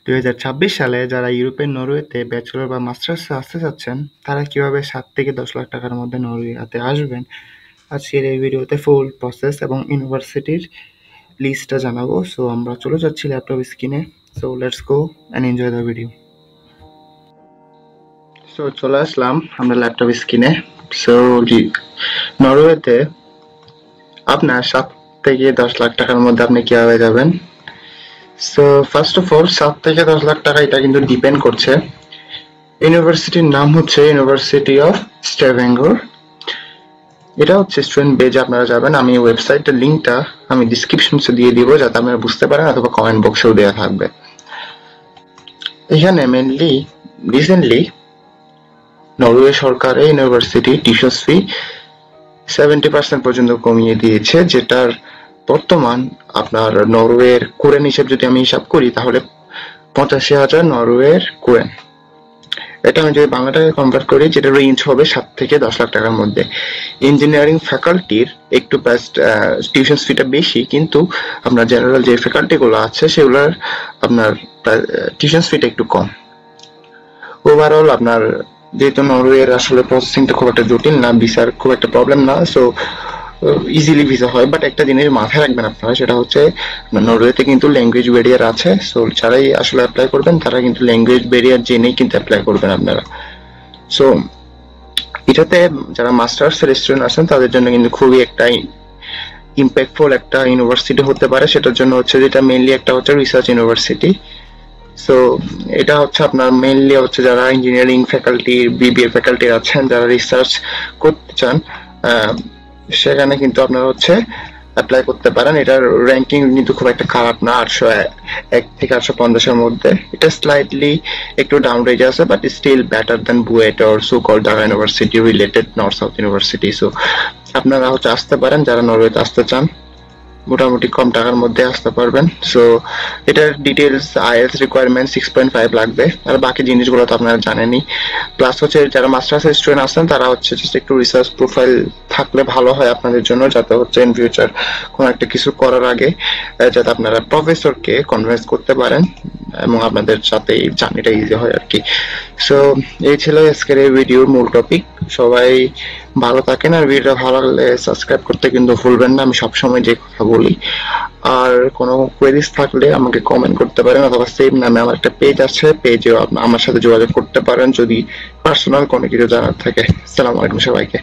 2026 সালে যারা ইউরোপের নরওয়েতে ব্যাচেলর বা মাস্টার্সে আসতে চাচ্ছেন, তারা কিভাবে 7 থেকে 10 লাখ টাকার মধ্যে নরওয়েতে আসবেন, আজকের এই ভিডিওতে ফুল প্রসেস এবং ইউনিভার্সিটির লিস্টটা জানাবো। সো আমরা চলে যাচ্ছি ল্যাপটপ স্ক্রিনে। So let's go and enjoy the video. So চলে আসলাম আমরা ল্যাপটপ স্ক্রিনে। সো নরওয়েতে আপনার 7 থেকে 10 লাখ টাকার মধ্যে আপনি কিভাবে যাবেন। সো ফার্স্ট অফ অল 7 থেকে 10 লাখ টাকা এটা কিন্তু ডিপেন্ড করছে। ইউনিভার্সিটির নাম হচ্ছে ইউনিভার্সিটি অফ স্টেভেঙ্গর। এটা হচ্ছে স্টুডেন্ট বেজে আপনারা যাবেন। আমি ওয়েবসাইটের লিঙ্কটা আমি ডিসক্রিপশনে দিয়ে দিব, যাতে আপনারা বুঝতে পারেন, অথবা কমেন্ট বক্সেও দেওয়া থাকবে। এখানে মেনলি রিসেন্টলি নরওয়ে সরকার এই ইউনিভার্সিটি টিউশন ফি 70% পর্যন্ত কমিয়ে দিয়েছে, যেটার বর্তমান আপনার নরওয়ের কুরেন হিসেব যদি আমি হিসাব করি তাহলে 85,000 নরওয়ের কুরেন। এটা আমি যদি বাংলা টাকায় কনভার্ট করি, যেটা রেঞ্জ হবে 7 থেকে 10 লাখ টাকার মধ্যে। ইঞ্জিনিয়ারিং ফ্যাকাল্টির একটু টিউশন ফিটা বেশি, কিন্তু আপনার জেনারেল যে ফ্যাকাল্টিগুলো আছে সেগুলোর আপনার টিউশন ফিটা একটু কম। ওভারঅল আপনার যেহেতু নরওয়ের আসলে প্রসেসিংটা খুব একটা জটিল না, ভিসার খুব একটা প্রবলেম না, সো ইজিলি ভিসা হয়। বাট একটা জিনিস মাথায় রাখবেন আপনারা, সেটা হচ্ছে নরওয়েতে কিন্তু ল্যাঙ্গুয়েজ ব্যারিয়ার আছে। সো যারাই আসলে অ্যাপ্লাই করবেন তারা কিন্তু ল্যাঙ্গুয়েজ ব্যারিয়ার জেনেই কিন্তু অ্যাপ্লাই করবেন আপনারা। সো এটাতে যারা মাস্টার্স এর স্টুডেন্ট আছেন তাদের জন্য কিন্তু খুবই একটা ইম্প্যাক্টফুল একটা ইউনিভার্সিটি হতে পারে। সেটার জন্য হচ্ছে যেটা মেইনলি একটা হচ্ছে রিসার্চ ইউনিভার্সিটি। সো এটা হচ্ছে আপনার মেইনলি হচ্ছে যারা ইঞ্জিনিয়ারিং ফ্যাকাল্টি, বিবিএ ফ্যাকাল্টি আছেন, যারা রিসার্চ করতে চান, সেখানে কিন্তু আপনারা হচ্ছে অ্যাপ্লাই করতে পারেন। এটার র্যাঙ্কিং কিন্তু খুব একটা খারাপ না, 801 থেকে 850-এর মধ্যে। এটা স্লাইটলি একটু ডাউন রেঞ্জ আছে, but still better than BUET or so called Dhaka University related North South University. So আপনারা হচ্ছে আসতে পারেন, যারা নরওয়েতে আসতে চান মোটামুটি কম টাকার মধ্যে আসতে পারবেন। সো এটার ডিটেলস আইএলটিএস রিকোয়ারমেন্ট 6.5 লাগবে, আর বাকি জিনিসগুলো তো আপনারা জানেনই। প্লাস হচ্ছে যারা মাস্টার্স স্টুডেন্ট আছেন তারা হচ্ছে জাস্ট একটু রিসার্চ প্রোফাইল থাকলে ভালো হয় আপনাদের জন্য, যাতে হচ্ছে ইন ফিউচার কোনো একটা কিছু করার আগে যাতে আপনারা প্রফেসরকে কনভিন্স করতে পারেন এবং আপনাদের সাথে এই জার্নিটা ইজি হয় আর কি। সো এই ছিল আজকের এই ভিডিওর মূল টপিক। সবাই ভালো থাকেন, আর ভিডিওটা ভালো লাগলে সাবস্ক্রাইব করতে কিন্তু ভুলবেন না, আমি সবসময় যে কথা বলি। আর কোনো কোয়েরিজ থাকলে আমাকে কমেন্ট করতে পারেন, অথবা সেম নামে আমার একটা পেজ আছে, পেজেও আমার সাথে যোগাযোগ করতে পারেন যদি পার্সোনাল কোনো কিছু জানার থাকে। আসসালামু আলাইকুম সবাইকে।